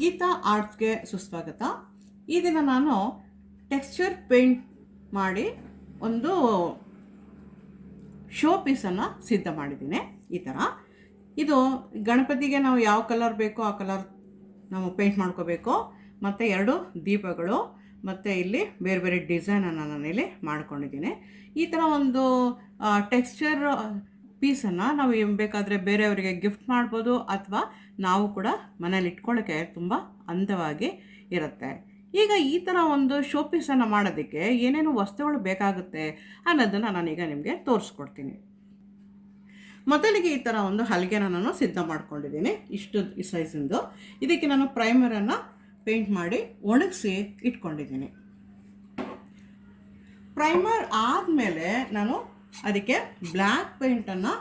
ಗೀತಾ ಆರ್ಟ್ಸ್ಗೆ ಸುಸ್ವಾಗತ. ಈ ದಿನ ನಾನು ಟೆಕ್ಸ್ಚರ್ ಪೇಂಟ್ ಮಾಡಿ ಒಂದು ಶೋ ಪೀಸನ್ನು ಸಿದ್ಧ ಮಾಡಿದ್ದೀನಿ. ಈ ಥರ ಇದು ಗಣಪತಿಗೆ ನಾವು ಯಾವ ಕಲರ್ ಬೇಕೋ ಆ ಕಲರ್ ನಾವು ಪೇಂಟ್ ಮಾಡ್ಕೋಬೇಕು. ಮತ್ತು 2 ದೀಪಗಳು ಮತ್ತು ಇಲ್ಲಿ ಬೇರೆ ಬೇರೆ ಡಿಸೈನನ್ನು ನಾನಿಲ್ಲಿ ಮಾಡ್ಕೊಂಡಿದ್ದೀನಿ. ಈ ಥರ ಒಂದು ಟೆಕ್ಸ್ಚರ್ ಪೀಸನ್ನು ನಾವು ಬೇಕಾದರೆ ಬೇರೆಯವರಿಗೆ ಗಿಫ್ಟ್ ಮಾಡ್ಬೋದು, ಅಥವಾ ನಾವು ಕೂಡ ಮನೇಲಿ ಇಟ್ಕೊಳ್ಳೋಕ್ಕೆ ತುಂಬ ಅಂದವಾಗಿ ಇರುತ್ತೆ. ಈಗ ಈ ಥರ ಒಂದು ಶೋ ಪೀಸನ್ನು ಮಾಡೋದಕ್ಕೆ ಏನೇನು ವಸ್ತುಗಳು ಬೇಕಾಗುತ್ತೆ ಅನ್ನೋದನ್ನು ನಾನೀಗ ನಿಮಗೆ ತೋರಿಸ್ಕೊಡ್ತೀನಿ. ಮೊದಲಿಗೆ ಈ ಥರ ಒಂದು ಹಲಗೆನ ನಾನು ಸಿದ್ಧ ಮಾಡ್ಕೊಂಡಿದ್ದೀನಿ, ಇಷ್ಟು ಈ ಸೈಜಿಂದು. ಇದಕ್ಕೆ ನಾನು ಪ್ರೈಮರನ್ನು ಪೇಂಟ್ ಮಾಡಿ ಒಣಗಿಸಿ ಇಟ್ಕೊಂಡಿದ್ದೀನಿ. ಪ್ರೈಮರ್ ಆದಮೇಲೆ ನಾನು ಅದಕ್ಕೆ ಬ್ಲ್ಯಾಕ್ ಪೇಂಟನ್ನು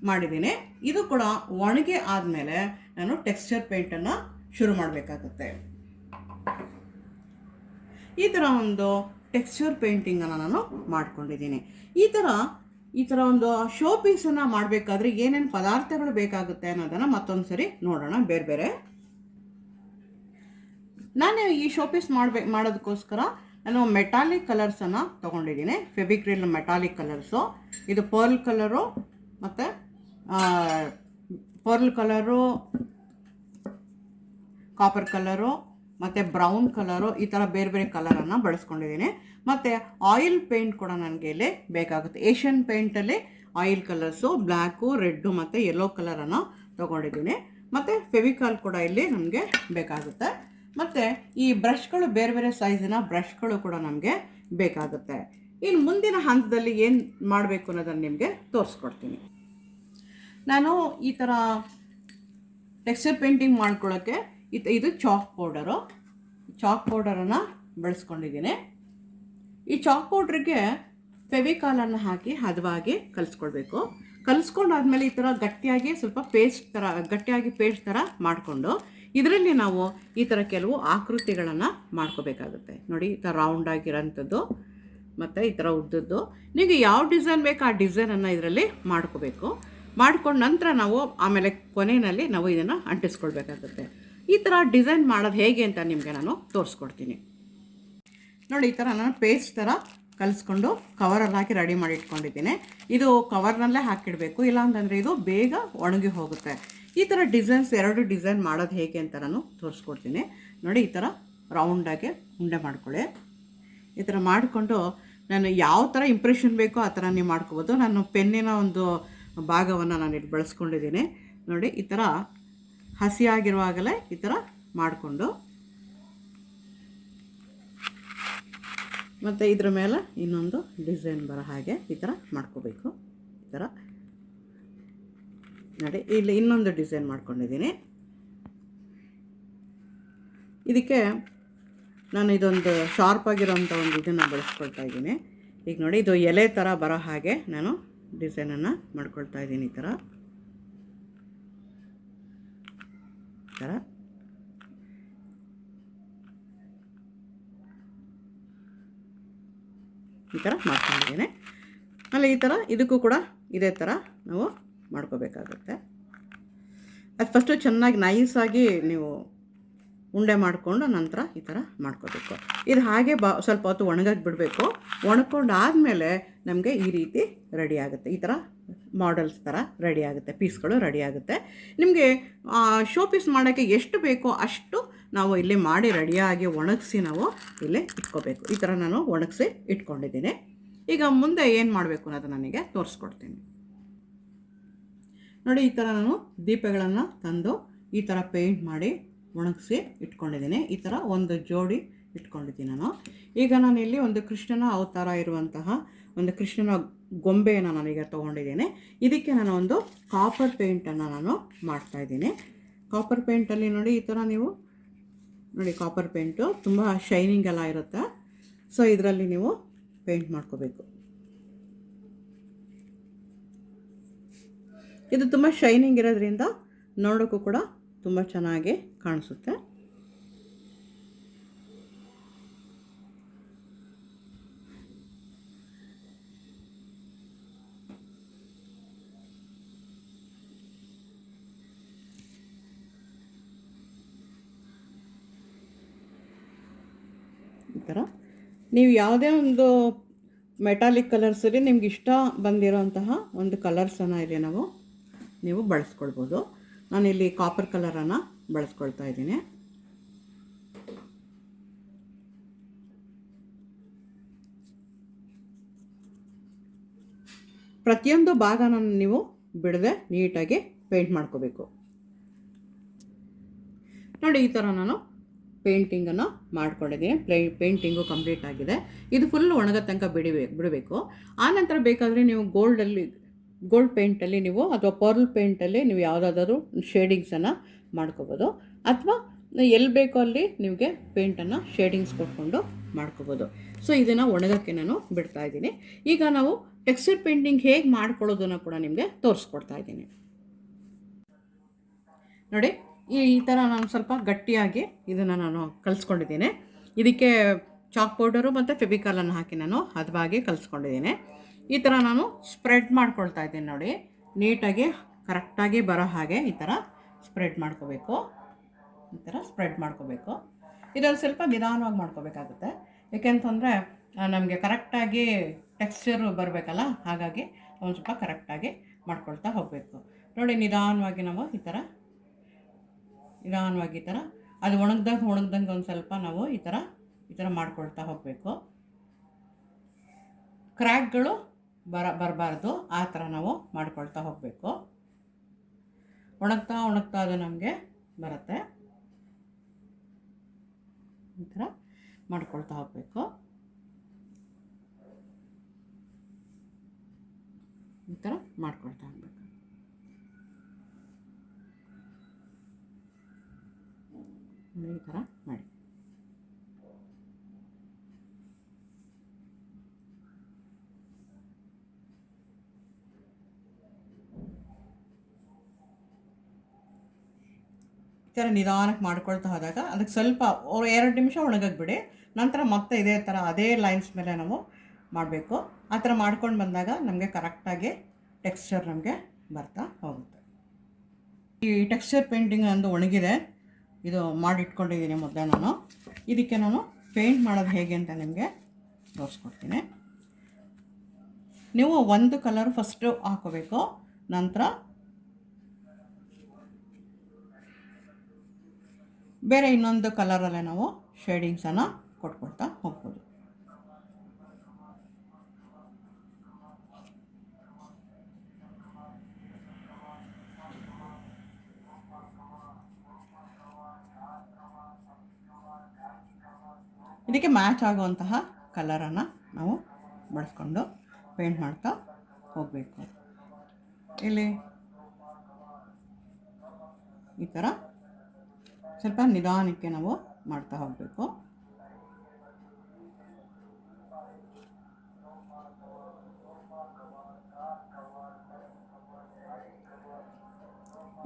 ಮಾಡಿದ್ದೀನಿ. ಇದು ಕೂಡ ಒಣಗಿ ಆದಮೇಲೆ ನಾನು ಟೆಕ್ಸ್ಚರ್ ಪೇಂಟನ್ನು ಶುರು ಮಾಡಬೇಕಾಗುತ್ತೆ. ಈ ಥರ ಒಂದು ಟೆಕ್ಸ್ಚರ್ ಪೇಂಟಿಂಗನ್ನು ನಾನು ಮಾಡ್ಕೊಂಡಿದ್ದೀನಿ. ಈ ಥರ ಒಂದು ಶೋ ಪೀಸನ್ನು ಮಾಡಬೇಕಾದ್ರೆ ಏನೇನು ಪದಾರ್ಥಗಳು ಬೇಕಾಗುತ್ತೆ ಅನ್ನೋದನ್ನು ಮತ್ತೊಂದು ಸರಿ ನೋಡೋಣ. ಬೇರೆ ಬೇರೆ ನಾನು ಈ ಶೋ ಪೀಸ್ ಮಾಡೋದಕ್ಕೋಸ್ಕರ ನಾನು ಮೆಟಾಲಿಕ್ ಕಲರ್ಸನ್ನು ತೊಗೊಂಡಿದ್ದೀನಿ. ಫೆವಿಕ್ರಿಲ್ ಮೆಟಾಲಿಕ್ ಕಲರ್ಸು, ಇದು ಪರ್ಲ್ ಕಲರು ಮತ್ತು ಪರ್ಲ್ ಕಲರು, ಕಾಪರ್ ಕಲರು ಮತ್ತು ಬ್ರೌನ್ ಕಲರು, ಈ ಥರ ಬೇರೆ ಬೇರೆ ಕಲರನ್ನು ಬಳಸ್ಕೊಂಡಿದ್ದೀನಿ. ಮತ್ತು ಆಯಿಲ್ ಪೇಂಟ್ ಕೂಡ ನನಗೆ ಇಲ್ಲಿ ಬೇಕಾಗುತ್ತೆ. ಏಷ್ಯನ್ ಪೇಂಟಲ್ಲಿ ಆಯಿಲ್ ಕಲರ್ಸು ಬ್ಲ್ಯಾಕು, ರೆಡ್ಡು ಮತ್ತು ಯೆಲ್ಲೋ ಕಲರನ್ನು ತೊಗೊಂಡಿದ್ದೀನಿ. ಮತ್ತು ಫೆವಿಕಾಲ್ ಕೂಡ ಇಲ್ಲಿ ನಮಗೆ ಬೇಕಾಗುತ್ತೆ. ಮತ್ತು ಈ ಬ್ರಷ್ಗಳು ಬೇರೆ ಬೇರೆ ಸೈಜಿನ ಬ್ರಷ್ಗಳು ಕೂಡ ನಮಗೆ ಬೇಕಾಗುತ್ತೆ. ಇನ್ನು ಮುಂದಿನ ಹಂತದಲ್ಲಿ ಏನು ಮಾಡಬೇಕು ಅನ್ನೋದನ್ನು ನಿಮಗೆ ತೋರಿಸ್ಕೊಡ್ತೀನಿ. ನಾನು ಈ ಥರ ಟೆಕ್ಸ್ಚರ್ ಪೇಂಟಿಂಗ್ ಮಾಡ್ಕೊಳ್ಳೋಕ್ಕೆ ಇದು ಚಾಕ್ ಪೌಡರನ್ನು ಬಳಸ್ಕೊಂಡಿದ್ದೀನಿ. ಈ ಚಾಕ್ ಪೌಡ್ರಿಗೆ ಫೆವಿಕಾಲನ್ನು ಹಾಕಿ ಹದವಾಗಿ ಕಲಿಸ್ಕೊಳ್ಬೇಕು. ಕಲಿಸ್ಕೊಂಡಾದ್ಮೇಲೆ ಈ ಥರ ಗಟ್ಟಿಯಾಗಿ ಸ್ವಲ್ಪ ಗಟ್ಟಿಯಾಗಿ ಪೇಸ್ಟ್ ಥರ ಮಾಡಿಕೊಂಡು ಇದರಲ್ಲಿ ನಾವು ಈ ಥರ ಕೆಲವು ಆಕೃತಿಗಳನ್ನು ಮಾಡ್ಕೋಬೇಕಾಗುತ್ತೆ. ನೋಡಿ, ಈ ಥರ ರೌಂಡ್ ಆಗಿರೋಂಥದ್ದು ಮತ್ತು ಈ ಥರ ಉದ್ದದ್ದು. ನಿಮಗೆ ಯಾವ ಡಿಸೈನ್ ಬೇಕೋ ಆ ಡಿಸೈನನ್ನು ಇದರಲ್ಲಿ ಮಾಡ್ಕೋಬೇಕು. ಮಾಡ್ಕೊಂಡು ನಂತರ ನಾವು ಆಮೇಲೆ ಕೊನೆಯಲ್ಲಿ ನಾವು ಇದನ್ನು ಅಂಟಿಸ್ಕೊಳ್ಬೇಕಾಗುತ್ತೆ. ಈ ಥರ ಡಿಸೈನ್ ಮಾಡೋದು ಹೇಗೆ ಅಂತ ನಿಮಗೆ ನಾನು ತೋರಿಸ್ಕೊಡ್ತೀನಿ. ನೋಡಿ, ಈ ಥರ ನಾನು ಪೇಸ್ಟ್ ಥರ ಕಲಿಸ್ಕೊಂಡು ಕವರಲ್ಲಿ ಹಾಕಿ ರೆಡಿ ಮಾಡಿ ಇಟ್ಕೊಂಡಿದ್ದೀನಿ. ಇದು ಕವರ್ನಲ್ಲೇ ಹಾಕಿಡಬೇಕು, ಇಲ್ಲಾಂತಂದರೆ ಇದು ಬೇಗ ಒಣಗಿ ಹೋಗುತ್ತೆ. ಈ ಥರ ಡಿಸೈನ್ಸ್ 2 ಡಿಸೈನ್ ಮಾಡೋದು ಹೇಗೆ ಅಂತ ನಾನು ತೋರಿಸ್ಕೊಡ್ತೀನಿ. ನೋಡಿ, ಈ ಥರ ರೌಂಡಾಗಿ ಉಂಡೆ ಮಾಡ್ಕೊಳ್ಳಿ. ಈ ಥರ ಮಾಡಿಕೊಂಡು ನಾನು ಯಾವ ಥರ ಇಂಪ್ರೆಷನ್ ಬೇಕೋ ಆ ಥರ ನೀವು ಮಾಡ್ಕೋಬೋದು. ನಾನು ಪೆನ್ನಿನ ಒಂದು ಭಾಗವನ್ನು ನಾನು ಇಲ್ಲಿ ಬಳಸ್ಕೊಂಡಿದ್ದೀನಿ. ನೋಡಿ, ಈ ಥರ ಹಸಿಯಾಗಿರುವಾಗಲೇ ಈ ಥರ ಮಾಡಿಕೊಂಡು ಮತ್ತು ಇದ್ರ ಮೇಲೆ ಇನ್ನೊಂದು ಡಿಸೈನ್ ಬರೋ ಹಾಗೆ ಈ ಥರ ಮಾಡ್ಕೋಬೇಕು. ಈ ಥರ ನೋಡಿ, ಇಲ್ಲಿ ಇನ್ನೊಂದು ಡಿಸೈನ್ ಮಾಡ್ಕೊಂಡಿದ್ದೀನಿ. ಇದಕ್ಕೆ ನಾನು ಇದೊಂದು ಶಾರ್ಪ್ ಆಗಿರೋಂಥ ಒಂದು ಇದನ್ನು ಬಳಸ್ಕೊಳ್ತಾ ಇದ್ದೀನಿ. ಈಗ ನೋಡಿ, ಇದು ಎಲೆ ಥರ ಬರೋ ಹಾಗೆ ನಾನು ಡಿಸೈನನ್ನು ಮಾಡ್ಕೊಳ್ತಾ ಇದ್ದೀನಿ. ಈ ಥರ ಮಾಡ್ಕೊಂಡಿದ್ದೀನಿ. ಆಮೇಲೆ ಈ ಥರ ಇದಕ್ಕೂ ಕೂಡ ಇದೇ ಥರ ನಾವು ಮಾಡ್ಕೋಬೇಕಾಗುತ್ತೆ. ಅದು ಫಸ್ಟು ಚೆನ್ನಾಗಿ ನೈಸಾಗಿ ನೀವು ಉಂಡೆ ಮಾಡಿಕೊಂಡು ನಂತರ ಈ ಥರ ಮಾಡ್ಕೋಬೇಕು. ಇದು ಹಾಗೆ ಸ್ವಲ್ಪ ಹೊತ್ತು ಒಣಗಕ್ಕೆ ಬಿಡಬೇಕು. ಒಣಕೊಂಡು ಆದಮೇಲೆ ನಮಗೆ ಈ ರೀತಿ ರೆಡಿ ಆಗುತ್ತೆ. ಈ ಥರ ಮಾಡೆಲ್ಸ್ ಥರ ರೆಡಿ ಆಗುತ್ತೆ, ಪೀಸ್ಗಳು ರೆಡಿ ಆಗುತ್ತೆ. ನಿಮಗೆ ಶೋ ಪೀಸ್ ಮಾಡೋಕ್ಕೆ ಎಷ್ಟು ಬೇಕೋ ಅಷ್ಟು ನಾವು ಇಲ್ಲಿ ಮಾಡಿ ರೆಡಿಯಾಗಿ ಒಣಗಿಸಿ ನಾವು ಇಲ್ಲಿ ಇಟ್ಕೋಬೇಕು. ಈ ಥರ ನಾನು ಒಣಗಿಸಿ ಇಟ್ಕೊಂಡಿದ್ದೀನಿ. ಈಗ ಮುಂದೆ ಏನು ಮಾಡಬೇಕು ಅನ್ನೋದು ನನಗೆ ತೋರಿಸ್ಕೊಡ್ತೀನಿ. ನೋಡಿ, ಈ ಥರ ನಾನು ದೀಪಗಳನ್ನು ತಂದು ಈ ಥರ ಪೇಂಟ್ ಮಾಡಿ ಒಣಗಿಸಿ ಇಟ್ಕೊಂಡಿದ್ದೀನಿ. ಈ ಥರ ಒಂದು ಜೋಡಿ ಇಟ್ಕೊಂಡಿದ್ದೀನಿ ನಾನು. ಈಗ ನಾನಿಲ್ಲಿ ಒಂದು ಕೃಷ್ಣನ ಅವತಾರ ಇರುವಂತಹ ಒಂದು ಕೃಷ್ಣನ ಗೊಂಬೆಯನ್ನು ನಾನೀಗ ತೊಗೊಂಡಿದ್ದೀನಿ. ಇದಕ್ಕೆ ನಾನು ಒಂದು ಕಾಪರ್ ಪೇಂಟನ್ನು ನಾನು ಮಾಡ್ತಾಯಿದ್ದೀನಿ. ಕಾಪರ್ ಪೇಂಟಲ್ಲಿ ನೋಡಿ, ಈ ಥರ ನೀವು ನೋಡಿ, ಕಾಪರ್ ಪೇಂಟು ತುಂಬ ಶೈನಿಂಗ್ ಎಲ್ಲ ಇರುತ್ತೆ. ಸೊ ಇದರಲ್ಲಿ ನೀವು ಪೇಂಟ್ ಮಾಡ್ಕೋಬೇಕು. ಇದು ತುಂಬ ಶೈನಿಂಗ್ ಇರೋದ್ರಿಂದ ನೋಡೋಕ್ಕೂ ಕೂಡ ತುಂಬ ಚೆನ್ನಾಗಿ ಕಾಣಿಸುತ್ತೆ. ಈ ಥರ ನೀವು ಯಾವುದೇ ಒಂದು ಮೆಟಾಲಿಕ್ ಕಲರ್ಸಲ್ಲಿ ನಿಮ್ಗೆ ಇಷ್ಟ ಬಂದಿರೋಂತಹ ಒಂದು ಕಲರ್ಸನ್ನು ಇಲ್ಲಿ ನೀವು ಬಳಸ್ಕೊಳ್ಬೋದು. ನಾನಿಲ್ಲಿ ಕಾಪರ್ ಕಲರನ್ನು ಬಳಸ್ಕೊಳ್ತಾ ಇದ್ದೀನಿ. ಪ್ರತಿಯೊಂದು ಭಾಗನ ನೀವು ಬಿಡದೆ ನೀಟಾಗಿ ಪೇಂಟ್ ಮಾಡ್ಕೋಬೇಕು. ನೋಡಿ, ಈ ಥರ ನಾನು ಪೇಂಟಿಂಗನ್ನು ಮಾಡ್ಕೊಂಡಿದ್ದೀನಿ. ಪೇಂಟಿಂಗು ಕಂಪ್ಲೀಟ್ ಆಗಿದೆ. ಇದು ಫುಲ್ ಒಣಗೋ ತನಕ ಬಿಡಬೇಕು. ಆನಂತರ ಬೇಕಾದರೆ ನೀವು ಗೋಲ್ಡ್ ಪೇಂಟಲ್ಲಿ ನೀವು ಅಥವಾ ಪರ್ಲ್ ಪೇಂಟಲ್ಲಿ ನೀವು ಯಾವುದಾದ್ರೂ ಶೇಡಿಂಗ್ಸನ್ನು ಮಾಡ್ಕೋಬೋದು, ಅಥವಾ ಎಲ್ಲಿ ಬೇಕೋ ಅಲ್ಲಿ ನಿಮಗೆ ಪೇಂಟನ್ನು ಶೇಡಿಂಗ್ಸ್ ಕೊಟ್ಕೊಂಡು ಮಾಡ್ಕೋಬೋದು. ಸೊ ಇದನ್ನು ಒಣಗೋಕ್ಕೆ ನಾನು ಬಿಡ್ತಾ ಇದ್ದೀನಿ. ಈಗ ನಾವು ಟೆಕ್ಸ್ಚರ್ ಪೇಂಟಿಂಗ್ ಹೇಗೆ ಮಾಡ್ಕೊಳ್ಳೋದನ್ನು ಕೂಡ ನಿಮಗೆ ತೋರಿಸ್ಕೊಡ್ತಾ ಇದ್ದೀನಿ. ನೋಡಿ, ಈ ಥರ ನಾನು ಸ್ವಲ್ಪ ಗಟ್ಟಿಯಾಗಿ ಇದನ್ನು ನಾನು ಕಲಿಸ್ಕೊಂಡಿದ್ದೀನಿ. ಇದಕ್ಕೆ ಚಾಕ್ ಪೌಡರು ಮತ್ತು ಫೆವಿಕಾಲನ್ನು ಹಾಕಿ ನಾನು ಹದವಾಗಿ ಕಲಿಸ್ಕೊಂಡಿದ್ದೀನಿ. ಈ ಥರ ನಾನು ಸ್ಪ್ರೆಡ್ ಮಾಡ್ಕೊಳ್ತಾ ಇದ್ದೀನಿ. ನೋಡಿ, ನೀಟಾಗಿ ಕರೆಕ್ಟಾಗಿ ಬರೋ ಹಾಗೆ ಈ ಥರ ಸ್ಪ್ರೆಡ್ ಮಾಡ್ಕೋಬೇಕು. ಈ ಥರ ಸ್ಪ್ರೆಡ್ ಮಾಡ್ಕೋಬೇಕು. ಇದನ್ನು ಸ್ವಲ್ಪ ನಿಧಾನವಾಗಿ ಮಾಡ್ಕೋಬೇಕಾಗುತ್ತೆ. ಏಕೆಂತಂದರೆ ನಮಗೆ ಕರೆಕ್ಟಾಗಿ ಟೆಕ್ಸ್ಚರು ಬರಬೇಕಲ್ಲ, ಹಾಗಾಗಿ ಒಂದು ಸ್ವಲ್ಪ ಕರೆಕ್ಟಾಗಿ ಮಾಡ್ಕೊಳ್ತಾ ಹೋಗಬೇಕು. ನೋಡಿ, ನಿಧಾನವಾಗಿ ನಾವು ಈ ಥರ ಅದು ಒಣಗ್ದಂಗೆ ಒಂದು ಸ್ವಲ್ಪ ನಾವು ಈ ಥರ ಮಾಡ್ಕೊಳ್ತಾ ಹೋಗಬೇಕು. ಕ್ರ್ಯಾಕ್ಗಳು ಬರಬಾರ್ದು, ಆ ಥರ ನಾವು ಮಾಡ್ಕೊಳ್ತಾ ಹೋಗಬೇಕು. ಒಣಗ್ತಾ ಅದು ನಮಗೆ ಬರುತ್ತೆ. ಈ ಥರ ಮಾಡ್ಕೊಳ್ತಾ ಹೋಗಬೇಕು. ಈ ಥರ ಮಾಡ್ಕೊಳ್ತಾ ಹೋಗಬೇಕು. ಈ ಥರ ಮಾಡಿ. ಈ ಥರ ನಿಧಾನಕ್ಕೆ ಮಾಡ್ಕೊಳ್ತಾ ಹೋದಾಗ ಅದಕ್ಕೆ ಸ್ವಲ್ಪ 2 ನಿಮಿಷ ಒಣಗಕ್ಕೆ ಬಿಡಿ. ನಂತರ ಮತ್ತೆ ಇದೇ ಥರ ಅದೇ ಲೈನ್ಸ್ ಮೇಲೆ ನಾವು ಮಾಡಬೇಕು. ಆ ಥರ ಮಾಡ್ಕೊಂಡು ಬಂದಾಗ ನಮಗೆ ಕರೆಕ್ಟಾಗಿ ಟೆಕ್ಸ್ಚರ್ ನಮಗೆ ಬರ್ತಾ ಹೋಗುತ್ತೆ. ಈ ಟೆಕ್ಸ್ಚರ್ ಪೇಂಟಿಂಗ್ ಅಂದು ಒಣಗಿದೆ. ಇದು ಮಾಡಿಟ್ಕೊಂಡಿದ್ದೀನಿ ಮೊದಲೇ ನಾನು. ಇದಕ್ಕೆ ನಾನು ಪೇಂಟ್ ಮಾಡೋದು ಹೇಗೆ ಅಂತ ನಿಮಗೆ ತೋರಿಸ್ಕೊಡ್ತೀನಿ. ನೀವು ಒಂದು ಕಲರ್ ಫಸ್ಟು ಹಾಕೋಬೇಕು, ನಂತರ ಬೇರೆ ಇನ್ನೊಂದು ಕಲರಲ್ಲೇ ನಾವು ಶೇಡಿಂಗ್ಸನ್ನು ಕೊಟ್ಕೊಳ್ತಾ ಹೋಗ್ಬೋದು. ಇದಕ್ಕೆ ಮ್ಯಾಚ್ ಆಗುವಂತಹ ಕಲರನ್ನು ನಾವು ಬಳಸ್ಕೊಂಡು ಪೇಂಟ್ ಮಾಡ್ತಾ ಹೋಗಬೇಕು. ಇಲ್ಲಿ ಈ ಥರ ಸ್ವಲ್ಪ ನಿಧಾನಕ್ಕೆ ನಾವು ಮಾಡ್ತಾ ಹೋಗಬೇಕು.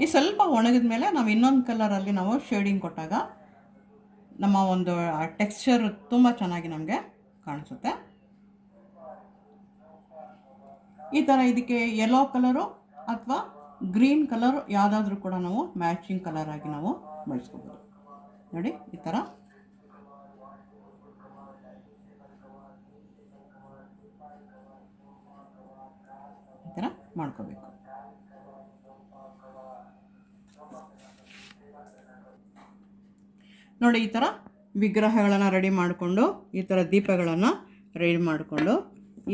ಈ ಸ್ವಲ್ಪ ಒಣಗಿದ ಮೇಲೆ ನಾವು ಇನ್ನೊಂದು ಕಲರಲ್ಲಿ ನಾವು ಶೇಡಿಂಗ್ ಕೊಟ್ಟಾಗ ನಮ್ಮ ಒಂದು ಟೆಕ್ಸ್ಚರ್ ತುಂಬ ಚೆನ್ನಾಗಿ ನಮಗೆ ಕಾಣಿಸುತ್ತೆ. ಈ ಥರ ಇದಕ್ಕೆ ಯೆಲ್ಲೋ ಕಲರು ಅಥವಾ ಗ್ರೀನ್ ಕಲರ್ ಯಾವುದಾದ್ರೂ ಕೂಡ ನಾವು ಮ್ಯಾಚಿಂಗ್ ಕಲರ್ ಆಗಿ ನಾವು ಬಳಸ್ಕೋಬೋದು. ನೋಡಿ, ಈ ಥರ ಮಾಡ್ಕೋಬೇಕು. ನೋಡಿ, ಈ ಥರ ವಿಗ್ರಹಗಳನ್ನು ರೆಡಿ ಮಾಡಿಕೊಂಡು, ಈ ಥರ ದೀಪಗಳನ್ನು ರೆಡಿ ಮಾಡಿಕೊಂಡು,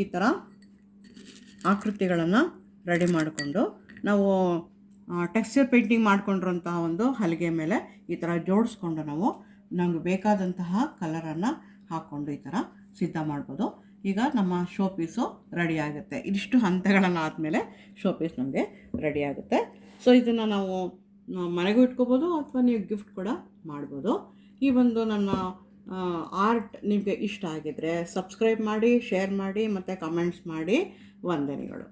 ಈ ಥರ ಆಕೃತಿಗಳನ್ನು ರೆಡಿ ಮಾಡಿಕೊಂಡು ನಾವು ಟೆಕ್ಸ್ಚರ್ ಪೇಂಟಿಂಗ್ ಮಾಡಿಕೊಂಡಿರೋಂತಹ ಒಂದು ಹಲಗೆ ಮೇಲೆ ಈ ಥರ ಜೋಡಿಸ್ಕೊಂಡು ನಾವು ನಮಗೆ ಬೇಕಾದಂತಹ ಕಲರನ್ನು ಹಾಕ್ಕೊಂಡು ಈ ಥರ ಸಿದ್ಧ ಮಾಡ್ಬೋದು. ಈಗ ನಮ್ಮ ಶೋ ಪೀಸು ರೆಡಿ ಆಗುತ್ತೆ. ಇದಿಷ್ಟು ಹಂತಗಳನ್ನು ಆದಮೇಲೆ ಶೋ ಪೀಸ್ ನಮಗೆ ರೆಡಿ ಆಗುತ್ತೆ. ಸೊ ಇದನ್ನು ನಾವು ಮನೆಗೂ ಇಟ್ಕೋಬೋದು ಅಥವಾ ನೀವು ಗಿಫ್ಟ್ ಕೂಡ ಮಾಡ್ಬೋದು. ಈ ಒಂದು ನನ್ನ ಆರ್ಟ್ ನಿಮಗೆ ಇಷ್ಟ ಆಗಿದ್ದರೆ ಸಬ್ಸ್ಕ್ರೈಬ್ ಮಾಡಿ, ಶೇರ್ ಮಾಡಿ ಮತ್ತು ಕಮೆಂಟ್ಸ್ ಮಾಡಿ. ವಂದನೆಗಳು.